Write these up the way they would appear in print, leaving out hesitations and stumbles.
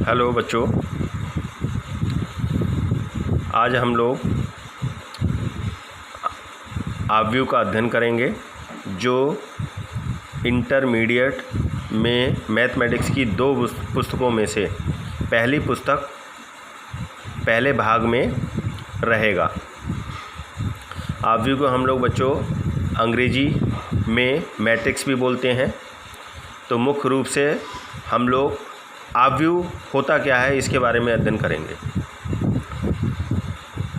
Hello बच्चों, आज हम लोग आव्यूह का अध्ययन करेंगे जो इंटरमीडिएट में मैथमेटिक्स की दो पुस्तकों में से पहली पुस्तक पहले भाग में रहेगा। आव्यूह को हम लोग बच्चों अंग्रेजी में मैट्रिक्स भी बोलते हैं। तो मुख्य रूप से हम लोग आव्यूह होता क्या है इसके बारे में अध्ययन करेंगे।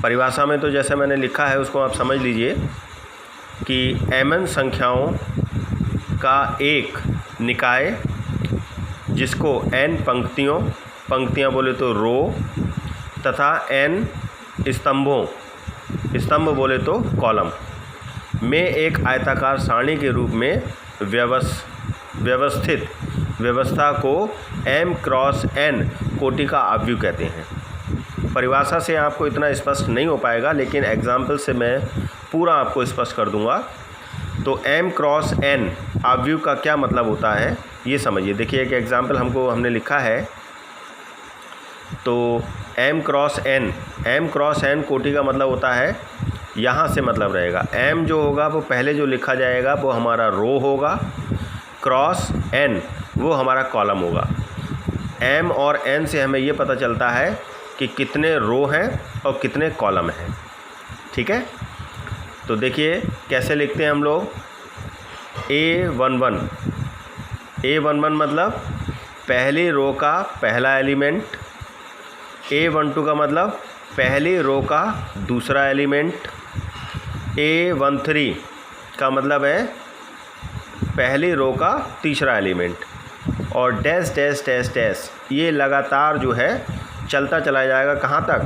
परिभाषा में तो जैसे मैंने लिखा है उसको आप समझ लीजिए कि mn संख्याओं का एक निकाय जिसको n पंक्तियाँ बोले तो रो तथा n स्तंभ बोले तो कॉलम में एक आयताकार सारणी के रूप में व्यवस्थित व्यवस्था को m क्रॉस n कोटि का आव्यूह कहते हैं। परिभाषा से आपको इतना स्पष्ट नहीं हो पाएगा, लेकिन एग्जाम्पल से मैं पूरा आपको स्पष्ट कर दूंगा। तो m क्रॉस n आव्यूह का क्या मतलब होता है ये समझिए। देखिए एक एग्जाम्पल हमने लिखा है। तो m क्रॉस n कोटि का मतलब होता है, यहाँ से मतलब रहेगा m जो होगा वो पहले जो लिखा जाएगा वो हमारा रो होगा, क्रॉस n वो हमारा कॉलम होगा। m और n से हमें ये पता चलता है कि कितने रो हैं और कितने कॉलम हैं। ठीक है, तो देखिए कैसे लिखते हैं हम लोग। A11 मतलब पहली रो का पहला एलिमेंट, A12 का मतलब पहली रो का दूसरा एलिमेंट, A13 का मतलब है पहली रो का तीसरा एलिमेंट, और डैश डैश डैश डैश ये लगातार जो है चलता चला जाएगा कहाँ तक,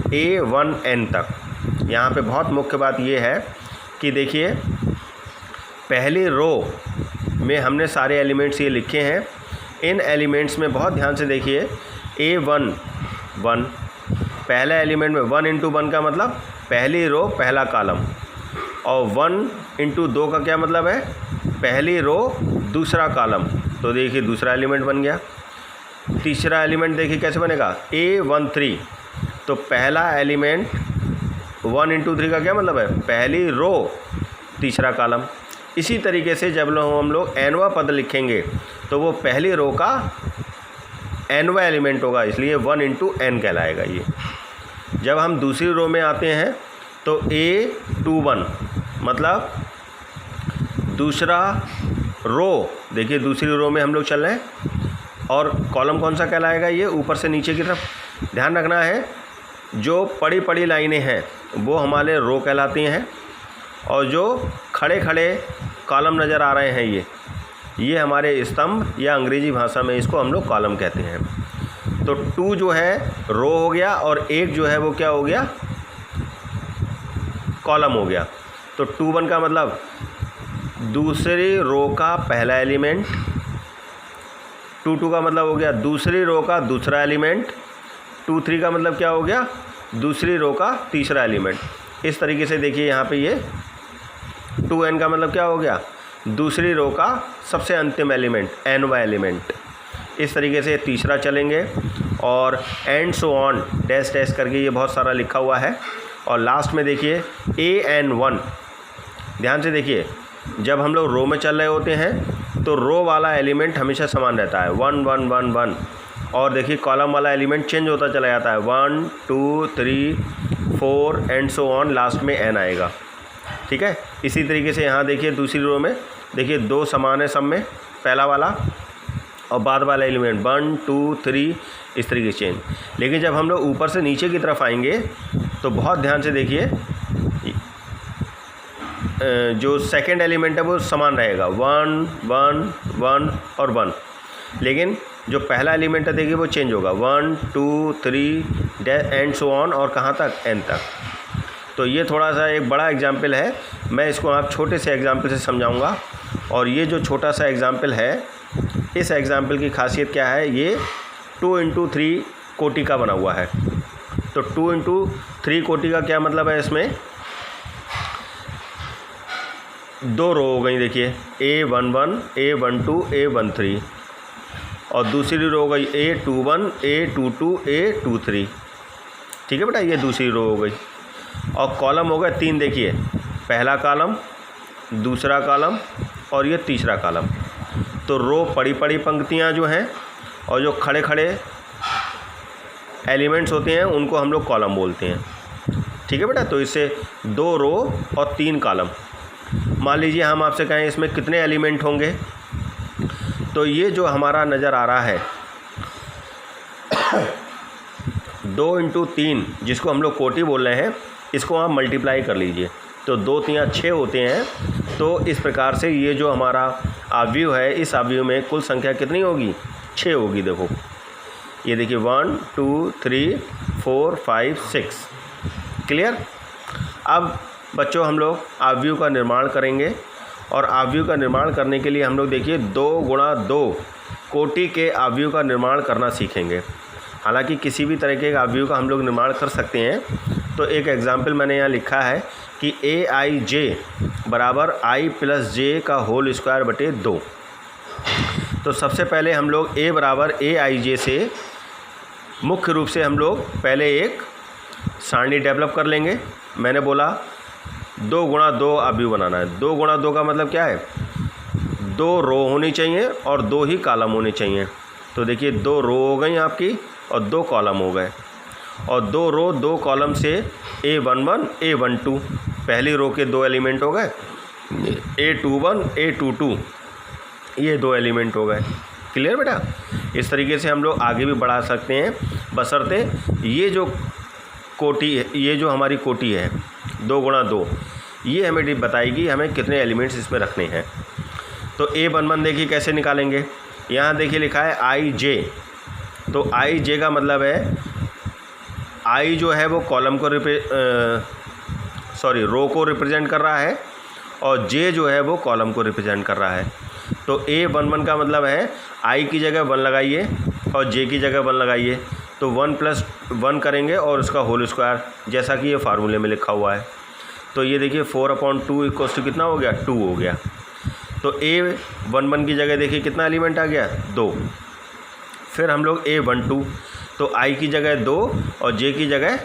A1n तक। यहाँ पे बहुत मुख्य बात ये है कि देखिए पहली रो में हमने सारे एलिमेंट्स ये लिखे हैं। इन एलिमेंट्स में बहुत ध्यान से देखिए, A1 पहला एलिमेंट में 1 इंटू 1 का मतलब पहली रो पहला कॉलम, और 1 इंटू 2 का क्या मतलब है, पहली रो दूसरा कॉलम। तो देखिए दूसरा एलिमेंट बन गया। तीसरा एलिमेंट देखिए कैसे बनेगा, A13 तो पहला एलिमेंट 1 इंटू 3 का क्या मतलब है, पहली रो तीसरा कॉलम। इसी तरीके से जब हम लोग nवां पद लिखेंगे तो वो पहली रो का nवां एलिमेंट होगा, इसलिए 1 इंटू n कहलाएगा ये। जब हम दूसरी रो में आते हैं तो A21 मतलब दूसरा रो, देखिए दूसरी रो में हम लोग चल रहे हैं, और कॉलम कौन सा कहलाएगा, ये ऊपर से नीचे की तरफ। ध्यान रखना है जो पड़ी लाइनें हैं वो हमारे रो कहलाती हैं, और जो खड़े कॉलम नज़र आ रहे हैं ये हमारे स्तंभ, या अंग्रेजी भाषा में इसको हम लोग कॉलम कहते हैं। तो 2 जो है रो हो गया और 1 जो है वो क्या हो गया, कॉलम हो गया। तो 21 का मतलब दूसरी रो का पहला एलिमेंट, 22 का मतलब हो गया दूसरी रो का दूसरा एलिमेंट, 23 का मतलब क्या हो गया, दूसरी रो का तीसरा एलिमेंट। इस तरीके से देखिए यहाँ पे ये 2n का मतलब क्या हो गया, दूसरी रो का सबसे अंतिम एलिमेंट, nवां एलिमेंट। इस तरीके से तीसरा चलेंगे, और and so on dash dash करके ये बहुत सारा लिखा हुआ है। और लास्ट में देखिए an1, ध्यान से देखिए जब हम लोग रो में चल रहे होते हैं तो रो वाला एलिमेंट हमेशा समान रहता है 1 1 1 1, और देखिए कॉलम वाला एलिमेंट चेंज होता चला जाता है 1 2 3 4 एंड सो ऑन, लास्ट में n आएगा। ठीक है, इसी तरीके से यहाँ देखिए दूसरी रो में देखिए 2 समान है सब में, पहला वाला और बाद वाला एलिमेंट 1 2 3 इस तरीके से चेंज। लेकिन जब हम लोग ऊपर से नीचे की तरफ आएंगे तो बहुत ध्यान से देखिए जो सेकंड एलिमेंट है वो समान रहेगा 1 1 1 और 1, लेकिन जो पहला एलिमेंट है देखिए वो चेंज होगा 1 2 3 एंड सो ऑन, और कहाँ तक, n तक। तो ये थोड़ा सा एक बड़ा एग्जाम्पल है, मैं इसको आप छोटे से एग्जाम्पल से समझाऊंगा। और ये जो छोटा सा एग्जाम्पल है, इस एग्जाम्पल की खासियत क्या है, ये 2 इंटू 3 कोटि का बना हुआ है। तो 2 इंटू 3 कोटि का क्या मतलब है, इसमें 2 रो हो गई देखिए, A11 A12 A13, और दूसरी रो हो गई A21 A22 A23। ठीक है बेटा, ये दूसरी रो हो गई। और कॉलम हो गए 3, देखिए पहला कॉलम, दूसरा कॉलम और ये तीसरा कॉलम। तो रो पड़ी पड़ी पंक्तियाँ जो हैं और जो खड़े खड़े एलिमेंट्स होते हैं उनको हम लोग कॉलम बोलते हैं। ठीक है बेटा, तो इससे 2 रो और 3 कॉलम। मान लीजिए हम आपसे कहें इसमें कितने एलिमेंट होंगे, तो ये जो हमारा नज़र आ रहा है 2 × 3 जिसको हम लोग कोटि बोल रहे हैं, इसको आप मल्टीप्लाई कर लीजिए तो 2 3 6 होते हैं। तो इस प्रकार से ये जो हमारा आव्यूह है, इस आव्यूह में कुल संख्या कितनी होगी? 6 होगी। देखो ये देखिए 1 2 3 4 5 6। क्लियर। अब बच्चों हम लोग आव्यूह का निर्माण करेंगे और आव्यूह का निर्माण करने के लिए हम लोग देखिए 2 × 2 कोटि के आव्यूह का निर्माण करना सीखेंगे। हालांकि किसी भी तरह के आव्यूह का हम लोग निर्माण कर सकते हैं। तो एक एग्जाम्पल मैंने यहाँ लिखा है कि AIJ बराबर I + J का होल स्क्वायर बटे 2। तो सबसे पहले हम लोग A बराबर AIJ से मुख्य रूप से हम लोग पहले एक सारणी डेवलप कर लेंगे। मैंने बोला 2 × 2 आव्यूह बनाना है। 2 × 2 का मतलब क्या है? 2 रो होनी चाहिए और 2 ही कॉलम होने चाहिए। तो देखिए 2 रो हो गई आपकी और 2 कॉलम हो गए। और 2 रो 2 कॉलम से A11 A12 पहली रो के 2 एलिमेंट हो गए, A21 A22 ये 2 एलिमेंट हो गए। क्लियर बेटा। इस तरीके से हम लोग आगे भी बढ़ा सकते हैं, बशर्ते ये जो कोटि है, ये जो हमारी कोटि है 2 × 2, ये हमें बताएगी हमें कितने एलिमेंट्स इसमें रखने हैं। तो A11 देखिए कैसे निकालेंगे। यहाँ देखिए लिखा है IJ। तो IJ का मतलब है I जो है वो कॉलम को रो को रिप्रेजेंट कर रहा है और J जो है वो कॉलम को रिप्रेजेंट कर रहा है। तो A11 का मतलब है I की जगह 1 लगाइए और J की जगह 1 लगाइए, तो 1 + 1 करेंगे और उसका होल स्क्वायर, जैसा कि ये फार्मूले में लिखा हुआ है। तो ये देखिए 4/2 = कितना हो गया? 2 हो गया। तो A11 की जगह देखिए कितना एलिमेंट आ गया? 2। फिर हम लोग A12, तो I की जगह 2 और J की जगह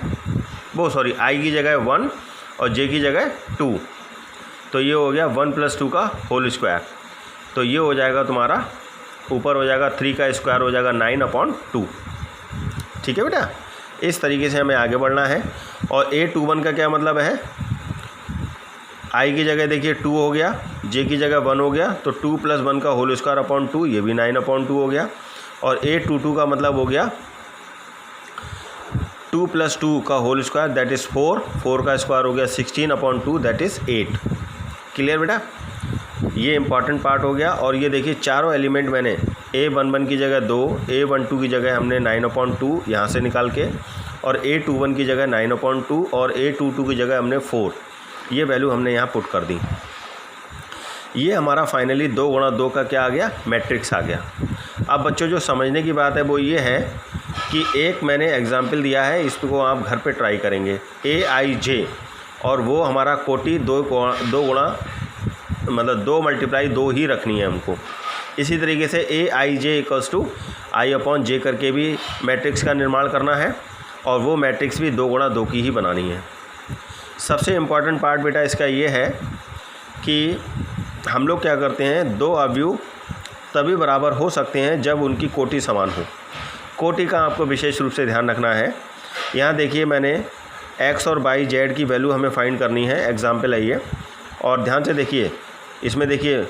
I की जगह 1 और J की जगह 2। तो ये हो गया 1 + 2 का होल स्क्वायर। तो ये हो जाएगा तुम्हारा, ऊपर हो जाएगा 3 का स्क्वायर हो जाएगा 9/2। ठीक है बेटा। इस तरीके से हमें आगे बढ़ना है। और A21 का क्या मतलब है? I की जगह देखिए 2 हो गया, J की जगह 1 हो गया, तो 2 + 1 का होल स्क्वायर अपॉन 2, ये भी 9/2 हो गया। और A22 का मतलब हो गया 2 + 2 का होल स्क्वायर दैट इज़ 4, 4 का स्क्वायर हो गया 16/2 दैट इज़ 8। क्लियर बेटा। ये इंपॉर्टेंट पार्ट हो गया। और ये देखिए चारों एलिमेंट मैंने A11 की जगह 2, A12 की जगह हमने 9/2 यहाँ से निकाल के, और A21 की जगह 9/2 और A22 की जगह हमने 4, ये वैल्यू हमने यहाँ पुट कर दी। ये हमारा फाइनली 2 × 2 का क्या आ गया? मैट्रिक्स आ गया। अब बच्चों जो समझने की बात है वो ये है कि एक मैंने एग्जाम्पल दिया है, इसको आप घर पे ट्राई करेंगे। AIJ और वो हमारा कोटि 2 मतलब 2 × 2 ही रखनी है हमको। इसी तरीके से AIJ = I/J करके भी मैट्रिक्स का निर्माण करना है और वो मैट्रिक्स भी 2 × 2 की ही बनानी है। सबसे इम्पॉर्टेंट पार्ट बेटा इसका ये है कि हम लोग क्या करते हैं, 2 आव्यूह तभी बराबर हो सकते हैं जब उनकी कोटि समान हो। कोटि का आपको विशेष रूप से ध्यान रखना है। यहाँ देखिए मैंने x और y z की वैल्यू हमें फाइंड करनी है। एग्जाम्पल है ये, और ध्यान से देखिए इसमें देखिए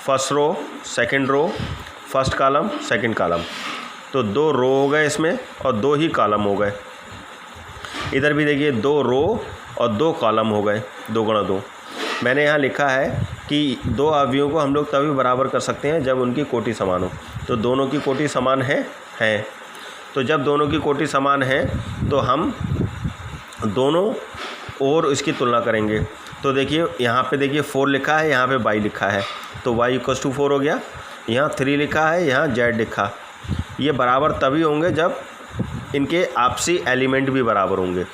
first row, second row, first column, second column, तो 2 रो हो गए इसमें और 2 ही कॉलम हो गए। इधर भी देखिए 2 रो और 2 कॉलम हो गए 2 × 2। मैंने यहाँ लिखा है कि 2 आव्यूहों को हम लोग तभी बराबर कर सकते हैं जब उनकी कोटि समान हो। तो दोनों की कोटि समान है। तो जब दोनों की कोटि समान है तो हम दोनों और इसकी तुलना करेंगे। तो देखिए यहाँ पे देखिए 4 लिखा है, यहाँ पे y लिखा है, तो y = 4 हो गया। यहाँ 3 लिखा है, यहाँ z लिखा। ये बराबर तभी होंगे जब इनके आपसी एलिमेंट भी बराबर होंगे।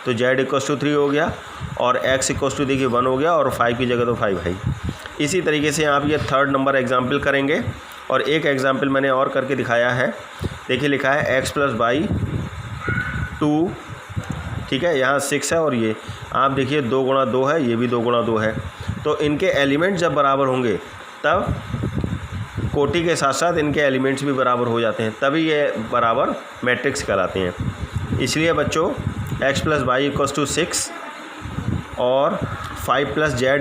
तो z = 3 हो गया और x = देखिए 1 हो गया और 5 की जगह तो 5 है। इसी तरीके से आप ये 3rd नंबर एग्जाम्पल करेंगे और एक एग्जाम्पल मैंने और करके दिखाया है। देखिए लिखा है x + y 2, ठीक है, यहाँ 6 है और ये आप देखिए 2 गुणा 2 है, ये भी 2 गुणा 2 है। तो इनके एलिमेंट जब बराबर होंगे तब कोटि के साथ साथ इनके एलिमेंट्स भी बराबर हो जाते हैं, तभी ये बराबर मैट्रिक्स कहलाते हैं। इसलिए बच्चों x + y = 6 और 5 + z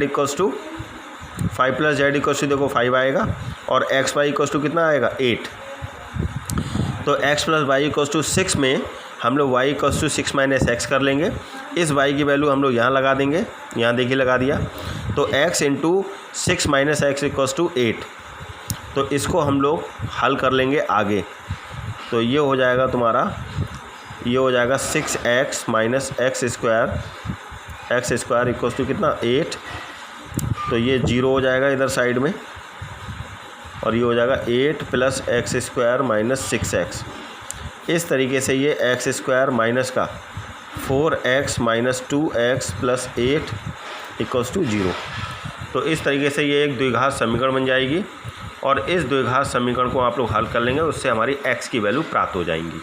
देखो 5 आएगा और x y = कितना आएगा 8। तो x + y = 6 में हम लोग y = 6 - x कर लेंगे। इस y की वैल्यू हम लोग यहाँ लगा देंगे, यहाँ देखिए लगा दिया। तो x × 6 - x = 8। तो इसको हम लोग हल कर लेंगे आगे। तो ये हो जाएगा तुम्हारा, ये हो जाएगा 6x - x² = कितना 8। तो ये 0 हो जाएगा इधर साइड में और ये हो जाएगा 8 + x² - 6x। इस तरीके से ये x² माइनस का 4x - 2x + 8 = 0। तो इस तरीके से ये एक द्विघात समीकरण बन जाएगी और इस द्विघात समीकरण को आप लोग हल कर लेंगे, उससे हमारी x की वैल्यू प्राप्त हो जाएंगी।